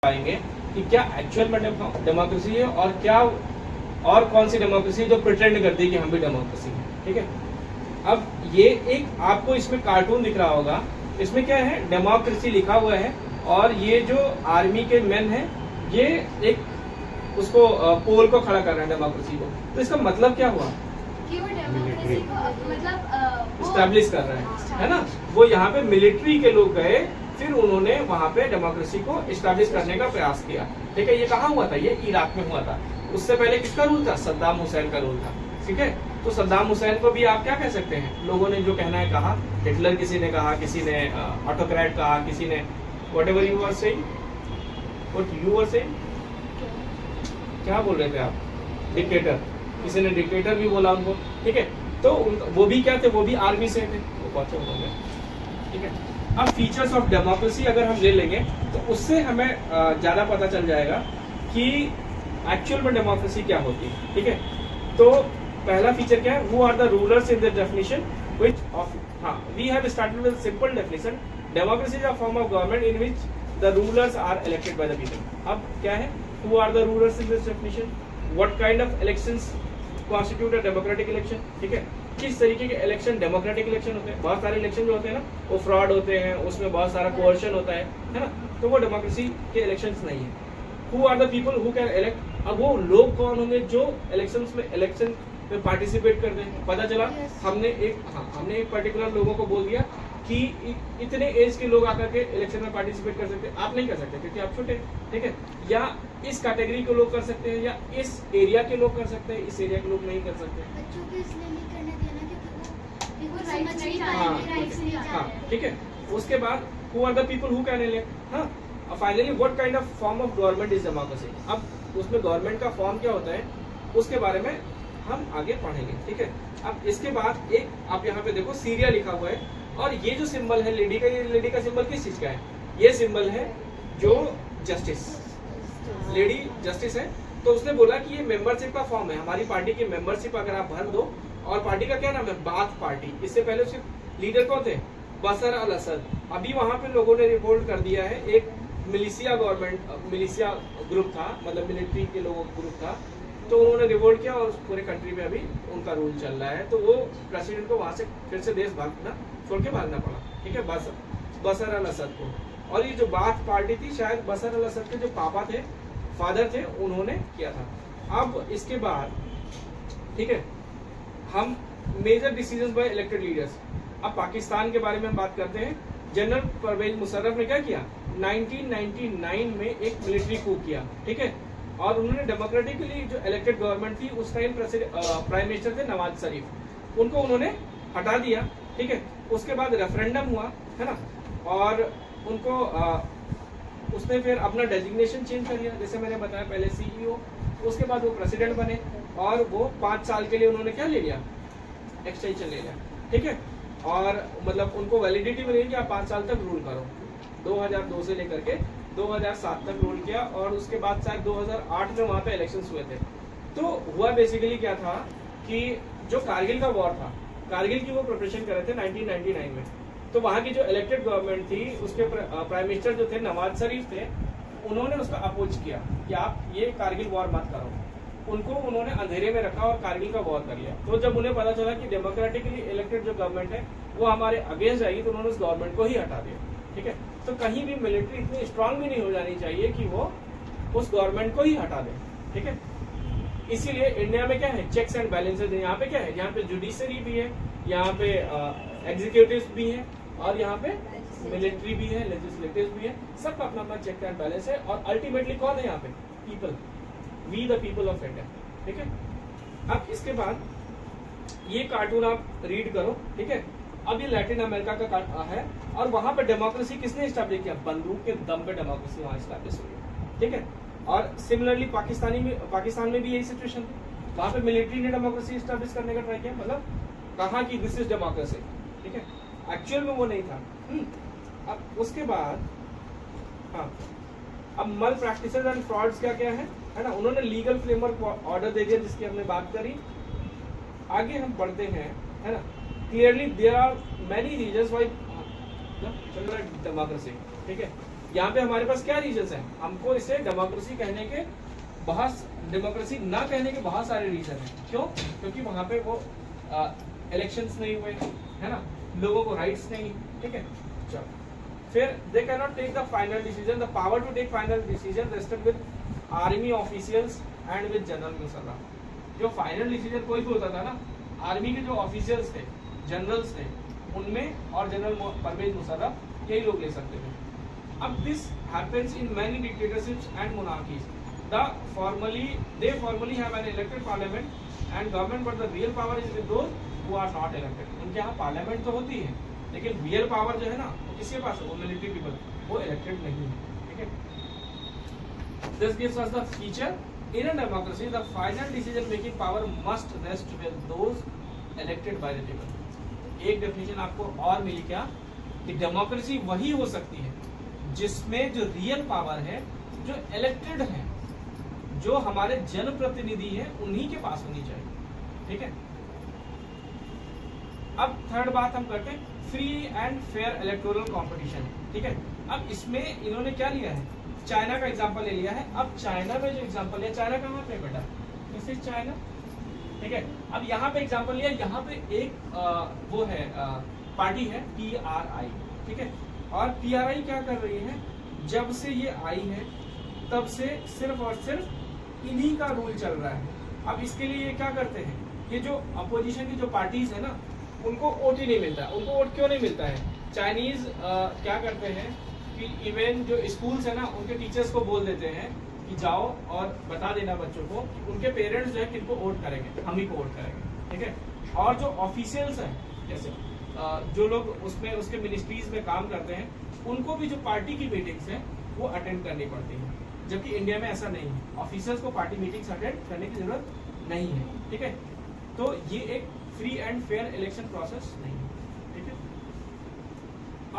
पाएंगे कि क्या एक्चुअल में डेमोक्रेसी है और क्या और कौन सी डेमोक्रेसी जो प्रिटेंड करती है कि हम भी डेमोक्रेसी है। ठीक है, अब ये एक आपको इसमें कार्टून दिख रहा होगा, इसमें क्या है, डेमोक्रेसी लिखा हुआ है और ये जो आर्मी के मेन है ये एक उसको पोल को खड़ा कर रहे हैं डेमोक्रेसी को। तो इसका मतलब क्या हुआ कि वो डेमोक्रेसी को मतलब स्टैब्लिश कर रहे है ना। वो यहाँ पे मिलिट्री के लोग गए, फिर उन्होंने वहां पे डेमोक्रेसी को स्टैब्लिश करने का प्रयास किया। ठीक है, ये कहाँ हुआ था, ये इराक में हुआ था। उससे पहले किसका रूल था, सद्दाम हुसैन का रूल था। ठीक है, तो सद्दाम हुसैन को भी आप क्या कह सकते हैं, लोगों ने जो कहना है कहा, हिटलर किसी ने कहा, किसी ने ऑटोक्रेट कहा, किसी ने whatever you are saying, what you are saying, क्या बोल रहे थे आप, डिक्टेटर, किसी ने डिक्टेटर भी बोला उनको। ठीक है, तो वो भी क्या थे, वो भी आर्मी से थे, वो पहुंचे उन्होंने। ठीक है, अब फीचर्स ऑफ डेमोक्रेसी अगर हम ले लेंगे तो उससे हमें ज्यादा पता चल जाएगा कि एक्चुअल में डेमोक्रेसी क्या होती है। ठीक है, तो पहला फीचर क्या है, who are the rulers in the definition which of, हाँ, we have started with simple definition, democracy is a form of government in which the rulers are elected by the people. अब क्या है, who are the rulers in this definition, what kind of elections constitute a democratic election. ठीक है, किस तरीके के election democratic election होते हैं। बहुत सारे इलेक्शन जो होते हैं ना वो फ्रॉड होते हैं, उसमें बहुत सारा कोर्शन होता है ना, तो वो डेमोक्रेसी के इलेक्शंस नहीं है। Who are the people who can elect, अब वो लोग कौन होंगे जो इलेक्शंस में पार्टिसिपेट करते हैं। पता चला हमने एक पर्टिकुलर लोगों को बोल दिया कि इतने एज के लोग आकर के इलेक्शन में पार्टिसिपेट कर सकते हैं, आप नहीं कर सकते क्योंकि आप छोटे। ठीक है, या इस कैटेगरी के लोग कर सकते हैं, या इस एरिया के लोग कर सकते हैं, इस एरिया के लोग नहीं कर सकते। बच्चों को इसलिए नहीं करने देना क्योंकि वो समझ नहीं पाएंगे। हाँ, ठीक है, उसके बाद who are the people who can elect. हाँ, finally what kind of form of government is democracy. अब उसमें गवर्नमेंट का फॉर्म क्या होता है उसके बारे में हम आगे पढ़ेंगे। ठीक है, अब इसके बाद एक आप यहाँ पे देखो सीरिया लिखा हुआ है, और ये जो सिंबल है लेडी का, ये लेडी का सिंबल किस चीज का है, ये सिंबल है जो जस्टिस, लेडी जस्टिस है। तो उसने बोला कि ये मेंबरशिप का फॉर्म है, हमारी पार्टी की मेंबरशिप अगर आप भर दो, और पार्टी का क्या नाम है, बाथ पार्टी। इससे पहले उसके लीडर कौन थे, बशर अल असद। अभी वहां पे लोगों ने रिपोर्ट कर दिया है, एक मिलिशिया ग्रुप था, मतलब मिलिट्री के लोगों का ग्रुप था, तो उन्होंने रिवोल्ट किया और पूरे कंट्री में अभी उनका रूल चल रहा है। तो वो प्रेसिडेंट को वहां से फिर से देश भागना छोड़ के भागना पड़ा। ठीक है, बशर अल असद को। और ये जो बाथ पार्टी थी, शायद बशर अल असद के जो पापा थे, फादर थे, उन्होंने किया था। अब इसके बाद ठीक है, हम major decision by elected leaders. अब पाकिस्तान के बारे में हम बात करते हैं। जनरल परवेज मुशर्रफ ने क्या किया, 1999 में एक मिलिट्री कू किया। ठीक है, और उन्होंने डेमोक्रेटिकली जो इलेक्टेड गवर्नमेंट थी, उस टाइम प्राइम मिनिस्टर थे नवाज शरीफ, उनको उन्होंने हटा दिया। ठीक है, उसके बाद रेफरेंडम हुआ है ना, और उनको उसने फिर अपना डेजिग्नेशन चेंज कर दिया, जैसे मैंने बताया पहले सीईओ, उसके बाद वो प्रेसिडेंट बने, और वो 5 साल के लिए उन्होंने क्या ले लिया, एक्सटेंशन ले लिया। ठीक है, और मतलब उनको वैलिडिटी मिली कि आप 5 साल तक रूल करो। 2002 से लेकर के 2007 तक रूल किया, और उसके बाद शायद 2008 में वहां पे इलेक्शंस हुए थे। तो हुआ बेसिकली क्या था कि जो कारगिल का वॉर था, कारगिल की वो प्रिपरेशन कर रहे थे 1999 में, तो वहां की जो इलेक्टेड गवर्नमेंट थी, उसके प्राइम मिनिस्टर जो थे नवाज शरीफ थे, उन्होंने उसका अपोज किया कि आप ये कारगिल वॉर मत करो। उनको उन्होंने अंधेरे में रखा और कारगिल का वॉर कर लिया। तो जब उन्हें पता चला कि डेमोक्रेटिकली इलेक्टेड जो गवर्नमेंट है वो हमारे अगेंस्ट आएगी, तो उन्होंने उस गवर्नमेंट को ही हटा दिया। ठीक है, तो कहीं भी मिलिट्री इतनी स्ट्रांग भी नहीं हो जानी चाहिए कि वो उस गवर्नमेंट को ही हटा दे। ठीक है, इसीलिए इंडिया में क्या है, चेक्स एंड बैलेंसेस है। यहाँ पे क्या है, यहाँ पे जुडिशरी भी है, यहाँ पे एग्जीक्यूटिव भी है, और यहाँ पे मिलिट्री भी है, लेजिस्लेटिव भी है, सबका अपना अपना चेक एंड बैलेंस है। और अल्टीमेटली कौन है यहाँ पे, people, we the people of India. ठीक है, अब इसके बाद ये कार्टून आप रीड करो। ठीक है, अब ये लैटिन अमेरिका का है, और वहां पे डेमोक्रेसी किसने स्टैब्लिश किया, बंदूक के दम पे डेमोक्रेसी वहां स्टैब्लिश हुई है। ठीक है, और सिमिलरली पाकिस्तान में भी यही सिचुएशन थी, वहां पे मिलिट्री ने डेमोक्रेसी स्टैब्लिश करने का ट्राई किया, मतलब कहा कि दिस इज डेमोक्रेसी। ठीक है, एक्चुअल में वो नहीं था। अब उसके बाद हाँ, अब मल प्रैक्टिसेस एंड फ्रॉड्स क्या क्या है ना, उन्होंने लीगल फ्रेमवर्क ऑर्डर दे दिया जिसकी हमने बात करी। आगे हम बढ़ते हैं, है ना। Clearly there are many reasons why democracy, ठीक है, यहाँ पे हमारे पास क्या रीजंस है, हमको इसे डेमोक्रेसी कहने के डेमोक्रेसी ना कहने के बहुत सारे रीजन है। क्यों? क्योंकि वहां पे वो इलेक्शंस नहीं हुए, है ना, लोगों को राइट्स नहीं, ठीक है। चलो फिर they can not take the final decision, the power to take final decision rested with army officials and with general Musharraf. जो फाइनल डिसीजन कोई भी होता था ना, आर्मी के जो ऑफिशियल्स थे, जनरल्स थे, उनमें और जनरल परवेज मुशर्रफ यही लोग ले सकते थे। अब this happens in many dictatorships and monarchies. They formally have an elected parliament and government, but the real power is with those who are not elected. उनके यहाँ पार्लियामेंट तो होती है, लेकिन रियल पावर जो है ना वो किसके पास है, वो मिलिट्री पीपल, वो इलेक्टेड नहीं है, ठीक है। This gives us the feature in a democracy the final decision making power must rest with those elected by the people. एक डेफिनेशन आपको और मिली क्या, कि डेमोक्रेसी वही हो सकती है जिसमें जो रियल पावर है, जो इलेक्टेड है, जो हमारे जनप्रतिनिधि है, उन्हीं के पास होनी चाहिए, ठीक है। अब थर्ड बात हम करते हैं, free and fair electoral competition, ठीक है। अब इसमें इन्होंने क्या लिया है, चाइना का एग्जांपल ले लिया है। अब चाइना में जो एग्जांपल लिया, चाइना कहाँ पे बेटा, दिस इज चाइना, ठीक है। अब यहाँ पे एग्जांपल लिया, यहाँ पे एक वो है पार्टी है PRI, ठीक है। और PRI क्या कर रही है, जब से ये आई है तब से सिर्फ और सिर्फ इन्हीं का रूल चल रहा है। अब इसके लिए ये क्या करते हैं, ये जो अपोजिशन की जो पार्टीज है ना, उनको वोट ही नहीं मिलता। उनको वोट क्यों नहीं मिलता है, चाइनीज क्या करते हैं कि इवन जो स्कूल्स है ना, उनके टीचर्स को बोल देते हैं कि जाओ और बता देना बच्चों को कि उनके पेरेंट्स जो है किनको वोट करेंगे, हम ही को वोट करेंगे, ठीक है। और जो ऑफिशियल्स हैं, जैसे जो लोग उसमें उसके मिनिस्ट्रीज में काम करते हैं, उनको भी जो पार्टी की मीटिंग्स है वो अटेंड करनी पड़ती है, जबकि इंडिया में ऐसा नहीं है। ऑफिसर्स को पार्टी मीटिंग्स अटेंड करने की जरूरत नहीं है, ठीक है। तो ये एक free and fair election process नहीं है, ठीक है।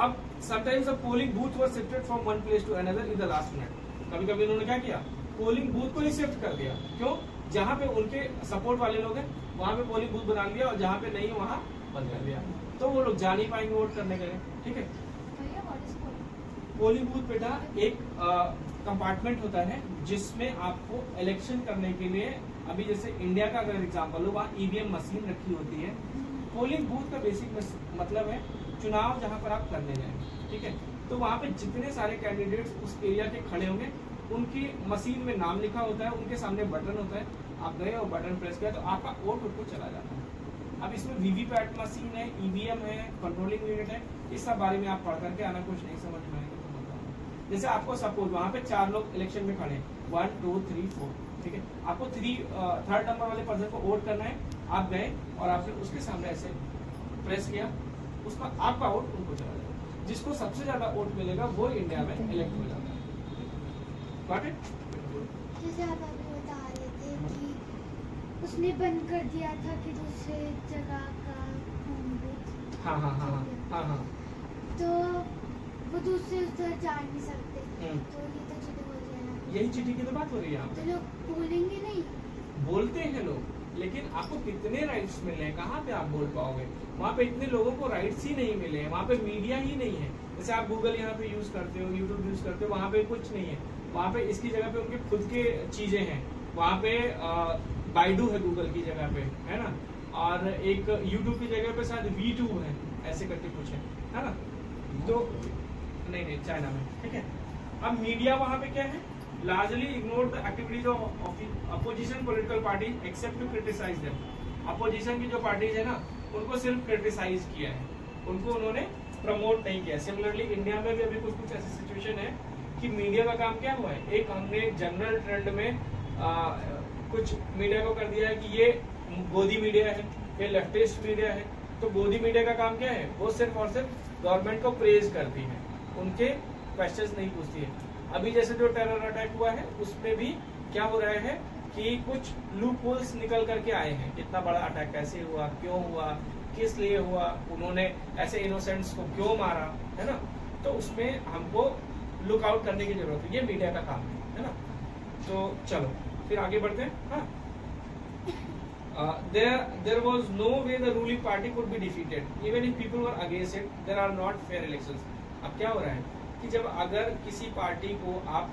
अब sometimes the polling booth were shifted from one place to another in the last minute. कभी कभी उन्होंने क्या किया, पोलिंग बूथ को ही शिफ्ट कर दिया। क्यों? जहां पे उनके सपोर्ट वाले लोग हैं वहां पे पोलिंग बूथ बना दिया, और जहां पे नहीं है वहां बंद कर दिया, तो वो लोग जा नहीं पाएंगे वोट करने के लिए, ठीक है। पोलिंग बूथ बेटा एक कंपार्टमेंट होता है जिसमें आपको इलेक्शन करने के लिए, अभी जैसे इंडिया का अगर एग्जांपल हो, वहाँ EVM मशीन रखी होती है। पोलिंग बूथ का बेसिक मतलब है चुनाव जहाँ पर आप करने जाएंगे, ठीक है। तो वहाँ पे जितने सारे कैंडिडेट्स उस एरिया के खड़े होंगे, उनकी मशीन में नाम लिखा होता है, उनके सामने बटन होता है, आप गए और बटन प्रेस किया तो आपका वोट उनको चला जाता है। अब इसमें VVPAT मशीन है, EVM है, कंट्रोलिंग यूनिट है, इस सब बारे में आप पढ़ करके आना, कुछ नहीं समझ में आएगा। जैसे आपको सपोज वहाँ पे 4 लोग इलेक्शन में खड़े, 1 2 3 4, ठीक है। आपको थर्ड नंबर वाले पर्सन को वोट करना है, आप गए और आपने उसके सामने ऐसे प्रेस किया, उसका आपका वोट उनको चला जाएगा। जिसको सबसे ज्यादा वोट मिलेगा वो इंडिया में इलेक्ट हो जाता है। Got it? जैसे आप अभी बता रहे थे कि उसने बंद कर दिया था कि दूसरे जगह का होम बूथ, हाँ हाँ हाँ हाँ हाँ, तो वो दूसरे उधर जा नहीं सकते, तो ये तो चीटिंग हो जाएगा। यही चीटिंग की तो बात हो रही है यहाँ तो पे। लोग बोलेंगे नहीं, बोलते हैं लोग, लेकिन आपको कितने राइट्स मिले हैं, कहाँ पे आप बोल पाओगे? वहाँ पे इतने लोगों को राइट्स ही नहीं मिले हैं, वहाँ पे मीडिया ही नहीं है। जैसे आप गूगल यहाँ पे यूज करते हो, यूट्यूब यूज करते हो, वहाँ पे कुछ नहीं है। वहाँ पे इसकी जगह पे उनके खुद के चीजें हैं। वहाँ पे बाइडू है गूगल की जगह पे, है ना, और एक यूट्यूब की जगह पे शायद V2 है, ऐसे करके कुछ है ना। तो नहीं चाइना में, ठीक है। अब मीडिया वहाँ पे क्या है, largely ignore the activities of opposition political party except to criticise them. Opposition की जो पार्टीज है ना, उनको सिर्फ क्रिटिसाइज किया है, उनको उन्होंने प्रमोट नहीं किया। सिमिलरली इंडिया में भी अभी कुछ ऐसी सिचुएशन है कि मीडिया का काम क्या हुआ है, एक हमने जनरल ट्रेंड में कुछ मीडिया को कर दिया है कि ये गोदी मीडिया है, ये लेफ्टिस्ट मीडिया है। तो गोदी मीडिया का काम क्या है, वो सिर्फ और सिर्फ गवर्नमेंट को प्रेज करती है, उनके क्वेश्चंस नहीं पूछती है। अभी जैसे जो टेरर अटैक हुआ है उसमें भी क्या हो रहा है कि कुछ लूप होल्स निकल करके आए हैं, इतना बड़ा अटैक कैसे हुआ, क्यों हुआ, किस लिए हुआ, उन्होंने ऐसे इनोसेंट्स को क्यों मारा, है ना। तो उसमें हमको लुक आउट करने की जरूरत है, ये मीडिया का काम है ना। तो चलो फिर आगे बढ़ते हैं। हाँ, there was no way the ruling party could be defeated even if people were against it. There are not fair elections. अब क्या हो रहा है, कि जब अगर किसी पार्टी को आप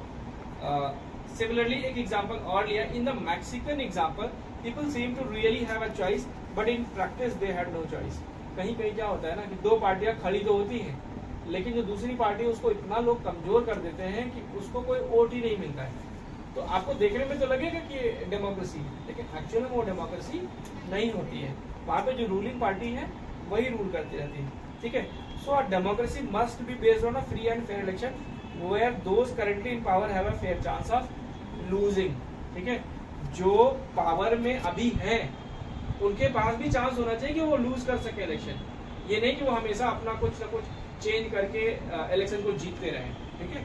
सिमिलरली एक एग्जांपल और लिया, in the Mexican example people seem to really have a choice but in practice they had no choice. कहीं कहीं क्या होता है ना कि दो पार्टियां खड़ी तो होती हैं, लेकिन जो दूसरी पार्टी उसको इतना लोग कमजोर कर देते हैं कि उसको कोई वोट ही नहीं मिलता है। तो आपको देखने में तो लगेगा कि डेमोक्रेसी, लेकिन एक्चुअली में वो डेमोक्रेसी नहीं होती है। वहाँ पे जो रूलिंग पार्टी है वही रूल करती रहती है, ठीक है। So democracy must be based on a free and fair election where those currently in power have a fair chance of losing, ठीक है। जो पावर में अभी है उनके पास भी चांस होना चाहिए कि वो लूज कर सके इलेक्शन। ये नहीं कि वो हमेशा अपना कुछ ना कुछ चेंज करके इलेक्शन को जीतते रहे, ठीक है।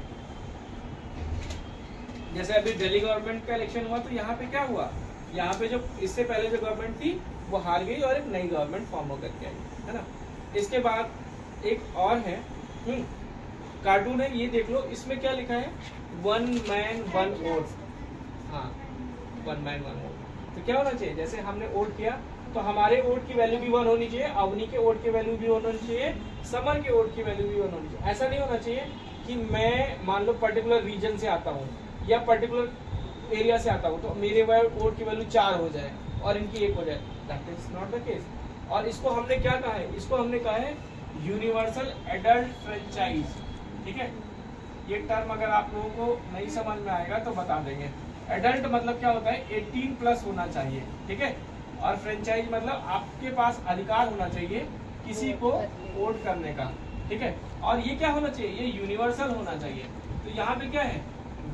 जैसे अभी दिल्ली गवर्नमेंट का इलेक्शन हुआ तो यहाँ पे क्या हुआ, यहाँ पे जो इससे पहले जो गवर्नमेंट थी वो हार गई और एक नई गवर्नमेंट फॉर्म होकर के आई, है ना। इसके बाद एक और है कार्टून है, ये देख लो, इसमें क्या लिखा है, 1 man 1 vote। हाँ, 1 man 1 vote। तो क्या होना चाहिए, जैसे हमने वोट किया तो हमारे वोट की वैल्यू भी 1 होनी चाहिए, अवनी के वोट की वैल्यू भी 1 होनी चाहिए, समर के वोट की वैल्यू भी 1 होनी चाहिए। ऐसा नहीं होना चाहिए कि मैं मान लो पर्टिकुलर रीजन से आता हूँ या पर्टिकुलर एरिया से आता हूँ तो मेरे वोट की वैल्यू 4 हो जाए और इनकी 1 हो जाए। That is not the case. और इसको हमने क्या कहा है, इसको हमने कहा है यूनिवर्सल एडल्ट फ्रेंचाइज, ठीक है। ये टर्म अगर आप लोगों को नहीं समझ में आएगा तो बता देंगे। एडल्ट मतलब क्या होता है, 18 प्लस होना चाहिए, ठीक है। और फ्रेंचाइज मतलब आपके पास अधिकार होना चाहिए किसी को वोट करने का, ठीक है। और ये क्या होना चाहिए, ये यूनिवर्सल होना चाहिए। तो यहाँ पे क्या है,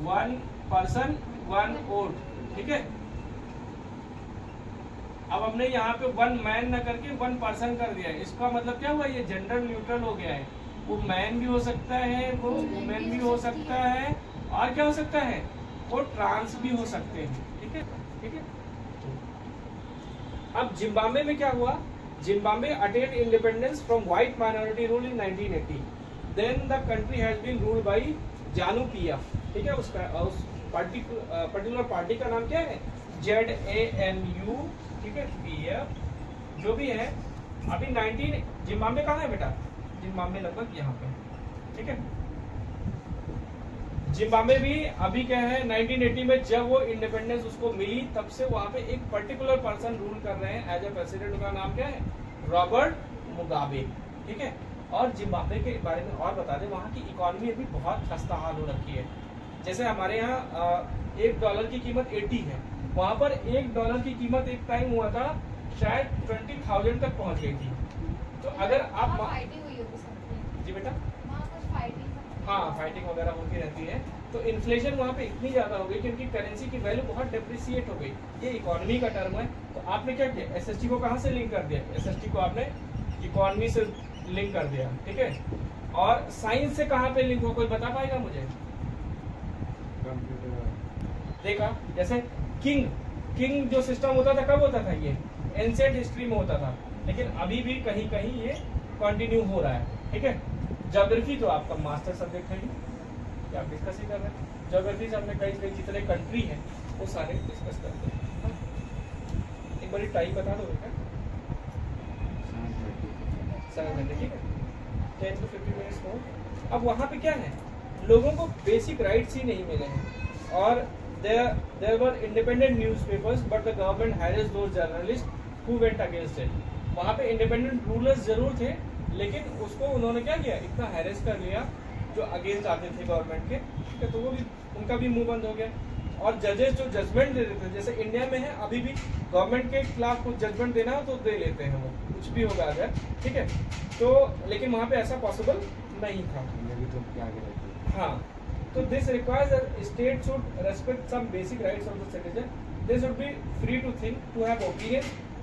1 person 1 vote, ठीक है। अब हमने यहाँ पे 1 man न करके 1 person कर दिया है। इसका मतलब क्या हुआ, ये जेंडर न्यूट्रल हो गया है। वो मैन भी हो सकता है, वो वुमेन भी हो सकता है, और क्या हो सकता है, वो ट्रांस भी हो सकते हैं, ठीक है, ठीक है। अब जिम्बाब्वे में क्या हुआ, Zimbabwe attained independence from white minority rule in 1980। Then the country has been ruled by ZANU PF, ठीक है। उस पर्टिकुलर पार्टी का नाम क्या है, ZANU, ठीक है, पीएफ जो भी है। अभी 19 जिम्बाब्वे कहाँ है बेटा, जिम्बाब्वे लगभग यहाँ पे, ठीक है। जिम्बाब्वे भी अभी क्या है, 1980 में जब वो इंडिपेंडेंस उसको मिली तब से वहाँ पे एक पर्टिकुलर पर्सन रूल कर रहे हैं एज ए प्रेसिडेंट। उनका नाम क्या है, रॉबर्ट मुगाबे, ठीक है। और जिम्बाब्वे के बारे में और बता दें, वहाँ की इकोनॉमी अभी बहुत खस्ता हाल हो रखी है। जैसे हमारे यहाँ $1 की कीमत 80 है, वहाँ पर $1 की कीमत एक टाइम हुआ था शायद 20,000 तक पहुँच गई थी। तो अगर आप जी बेटा, हाँ, फाइटिंग वगैरह होती रहती है। तो इन्फ्लेशन वहाँ पे इतनी ज्यादा हो गई क्योंकि करेंसी की वैल्यू बहुत डिप्रिसिएट हो गई। ये इकोनॉमी का टर्म है। तो आपने क्या किया, SST को कहाँ से लिंक कर दिया, SST को आपने इकोनॉमी से लिंक कर दिया, ठीक है। और साइंस से कहाँ पे लिंक हो, कोई बता पाएगा मुझे? देखा, जैसे किंग जो सिस्टम होता था कब होता था, ये एंशिएंट हिस्ट्री में होता था, लेकिन अभी भी कहीं कहीं ये कंटिन्यू हो रहा है, ठीक है। ज्योग्राफी तो आपका मास्टर सब्जेक्ट है, क्या आप डिस्कस ही कर रहे हैं। ज्योग्राफी से हमने कई जितने कंट्री हैं वो सारे डिस्कस करते हैं। एक बार टाइम बता दो बेटा, 7 घंटे, ठीक है, 10 to 15 मिनट्स को। अब वहाँ पे क्या है, लोगों को बेसिक राइट्स ही नहीं मिले हैं। और there were independent newspapers but the government harassed those journalists who went against it। वहाँ पे इंडिपेंडेंट रूलर्स जरूर थे, लेकिन उसको उन्होंने क्या किया, इतना हैरेस कर लिया जो अगेंस्ट आते थे गवर्नमेंट के, ठीक है। तो वो भी, उनका भी मुंह बंद हो गया। और जजेस जो जजमेंट दे देते थे, जैसे इंडिया में है अभी भी गवर्नमेंट के खिलाफ कुछ जजमेंट देना हो तो दे लेते हैं, वो कुछ भी होगा अगर, ठीक है। तो लेकिन वहाँ पे ऐसा पॉसिबल नहीं था। हाँ, तो this requires state should respect some basic rights of the citizen. They should be free to think, to have opinion,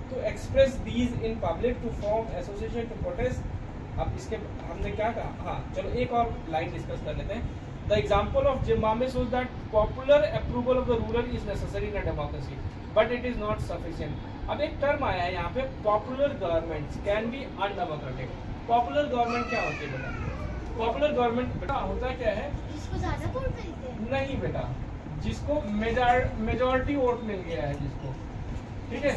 to express these in public, to form association, to protest. अब इसके हमने क्या कहा, हाँ चलो एक और लाइन डिस्कस कर लेते हैं। The example of Zimbabwe shows that popular approval of the ruler is necessary in a democracy, but it is not sufficient। अब एक टर्म आया है यहाँ पे, popular government can be undemocratic. Popular government क्या होती है बेटा? पॉपुलर गवर्नमेंट बेटा होता क्या है, जिसको ज्यादा वोट मिलते हैं। नहीं बेटा, जिसको मेजॉरिटी वोट मिल गया है जिसको, ठीक है।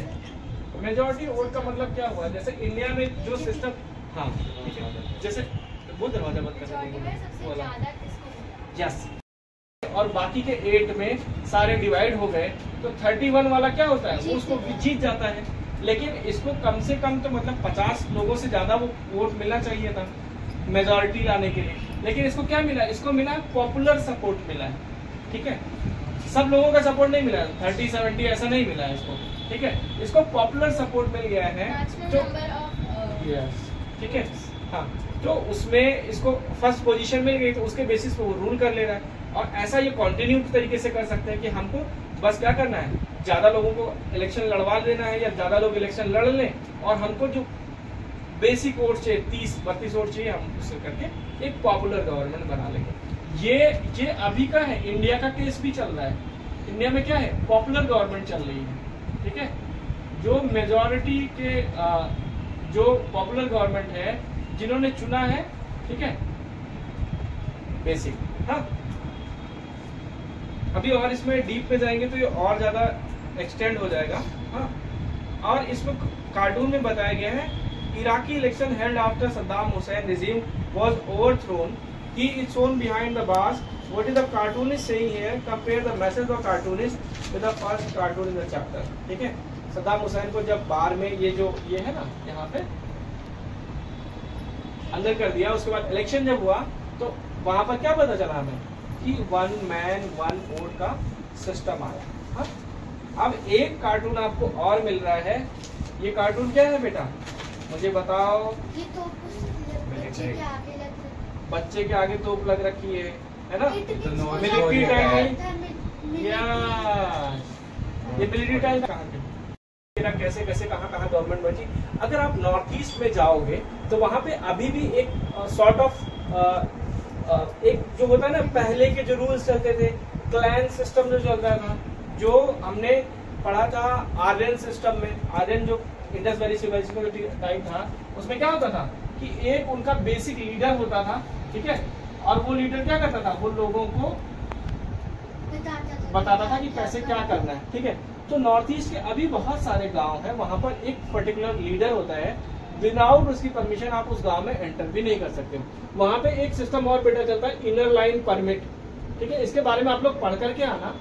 मेजॉरिटी वोट का मतलब क्या हुआ, जैसे इंडिया में जो सिस्टम, हाँ ठीक है, जैसे वो दरवाजा बंद कर सबसे ज्यादा किसको मिला? यस। और बाकी के 8 में सारे डिवाइड हो गए तो 31 वाला क्या होता है, वो उसको जीत जाता है। लेकिन इसको कम से कम तो मतलब 50 लोगों से ज्यादा वो वोट मिलना चाहिए था मेजॉरिटी लाने के लिए, लेकिन इसको क्या मिला, इसको मिला पॉपुलर सपोर्ट मिला है। ठीक है, सब लोगों का सपोर्ट नहीं मिला, 30-70 ऐसा नहीं मिला है इसको। ठीक है, इसको पॉपुलर सपोर्ट मिल गया है तो यस, ठीक है हाँ, तो उसमें इसको फर्स्ट पोजीशन मिल गई तो उसके बेसिस पे वो रूल कर ले रहा है। और ऐसा ये कंटिन्यू तरीके से कर सकते हैं कि हमको बस क्या करना है, ज्यादा लोगों को इलेक्शन लड़वा देना है या ज्यादा लोग इलेक्शन लड़ लें और हमको जो बेसिक वोट चाहिए 30-32 वोट चाहिए, हम उससे करके एक पॉपुलर गवर्नमेंट बना लेंगे। ये अभी का है, इंडिया का केस भी चल रहा है। इंडिया में क्या है, पॉपुलर गवर्नमेंट चल रही है। ठीक है, जो मेजॉरिटी के जो पॉपुलर गवर्नमेंट है जिन्होंने चुना है, ठीक है बेसिक। हाँ, अभी और इसमें डीप में जाएंगे तो ये और ज्यादा एक्सटेंड हो जाएगा। हाँ, और इसमें कार्टून में बताया गया है Iraqi election held after Saddam Hussain regime was overthrown. He is shown behind the bars. What is the cartoonist saying here? Compare the message of cartoonist with the first cartoon in the chapter. ठीक है, सद्दाम हुसैन को जब बार में ये है ना, यहाँ पे अंदर कर दिया, उसके बाद इलेक्शन जब हुआ तो वहां पर क्या पता चला हमें कि 1 man 1 वोट का सिस्टम आया। हाँ? अब एक कार्टून आपको और मिल रहा है, ये कार्टून क्या है बेटा, मुझे बताओ। ये तो बच्चे के आगे तोप लग रखी है ना, मिलिट्री ये मिलिट्री टाइम कैसे कैसे कहाँ गवर्नमेंट बची। अगर आप नॉर्थ ईस्ट में जाओगे तो वहां पे अभी भी एक सॉर्ट ऑफ एक जो होता है ना, पहले के जो रूल्स चलते थे, क्लैन सिस्टम जो चलता था, जो हमने पढ़ा था आर्यन सिस्टम में। आर्यन जो इंडस वैली सिविलाइजेशन टाइम था, उसमें क्या होता था कि एक उनका बेसिक लीडर होता था। ठीक है, और वो लीडर क्या करता था, वो लोगों को बताता था कि कैसे क्या करना है। ठीक है, तो नॉर्थ ईस्ट के अभी बहुत सारे गांव हैं, वहां पर एक पर्टिकुलर लीडर होता है, विदाउट उसकी परमिशन आप उस गांव में एंटर भी नहीं कर सकते। वहां पे एक सिस्टम और बेटा चलता है, इनर लाइन परमिट। ठीक है, इसके बारे में आप लोग पढ़ करके आना,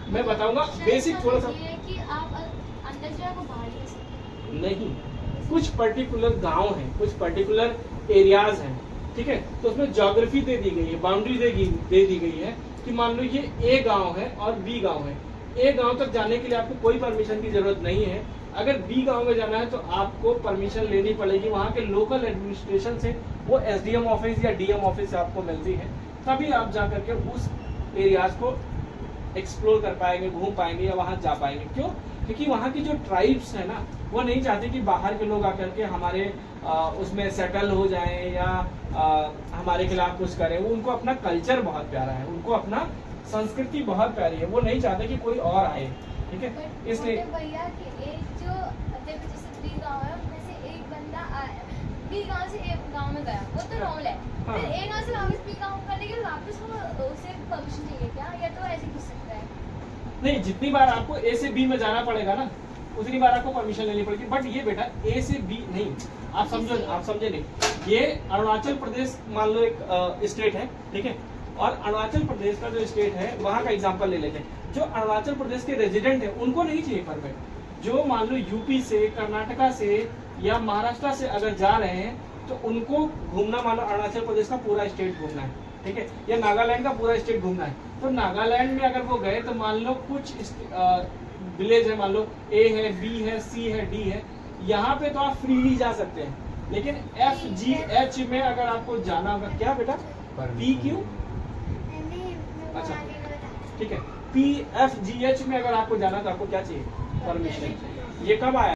मैं बताऊंगा बेसिक थोड़ा सा। कि आप अंदर जो है वो बाहर नहीं, कुछ पर्टिकुलर गांव हैं, कुछ पर्टिकुलर एरियाज हैं। ठीक है, तो उसमें ज्योग्राफी दे दी गई है, बाउंड्री दे दी गई है कि मान लो ये ए गांव है और बी गांव है। ए गांव तक जाने के लिए आपको कोई परमिशन की जरूरत नहीं है। अगर बी गांव में जाना है तो आपको परमिशन लेनी पड़ेगी वहां के लोकल एडमिनिस्ट्रेशन से, वो एसडीएम ऑफिस या डीएम ऑफिस से आपको मिलती है, तभी आप जा करके उस एरियाज को एक्सप्लोर कर पाएंगे, घूम पाएंगे या वहां जा पाएंगे। क्यों? क्योंकि वहाँ की जो ट्राइब्स है ना, वो नहीं चाहते कि बाहर के लोग आकर के हमारे उसमें सेटल हो जाएं या हमारे खिलाफ कुछ करें। वो उनको अपना कल्चर बहुत प्यारा है, उनको अपना संस्कृति बहुत प्यारी है, वो नहीं चाहते कि कोई और आए। ठीक है, इसलिए भैया कि एक जो जैसे बी गांव है, उनमें से एक बंदा बी गांव से एक गांव में गया, वो तो नॉर्मल है। हाँ। फिर ए गांव से वापस बी गांव करने के लिए वापस वो उसे परमिशन चाहिए क्या, या तो ऐसे घुस सकता है? नहीं, जितनी बार आपको ए से बी में जाना पड़ेगा ना, उतनी बार आपको परमिशन लेनी पड़ेगी। बट ये बेटा ए से बी नहीं, आप समझे नहीं। ये अरुणाचल प्रदेश मान लो एक स्टेट है, ठीक है, और अरुणाचल प्रदेश का जो स्टेट है वहां का एग्जांपल ले लेते हैं। जो अरुणाचल प्रदेश के रेजिडेंट है उनको नहीं चाहिए परमिट। जो मान लो यूपी से, कर्नाटका से या महाराष्ट्र से अगर जा रहे हैं तो उनको घूमना, मान लो अरुणाचल प्रदेश का पूरा स्टेट घूमना है, ठीक है, या नागालैंड का पूरा स्टेट घूमना है, तो नागालैंड में अगर वो गए तो मान लो कुछ विलेज है, मान लो ए है, बी है, सी है, डी है, यहाँ पे तो आप फ्रीली जा सकते हैं। लेकिन एफ जी एच में अगर आपको जाना होगा, क्या बेटा, पी क्यू, अच्छा ठीक है, पी एफ जी एच में अगर आपको जाना तो आपको क्या चाहिए, परमिशन चाहिए। ये कब आया?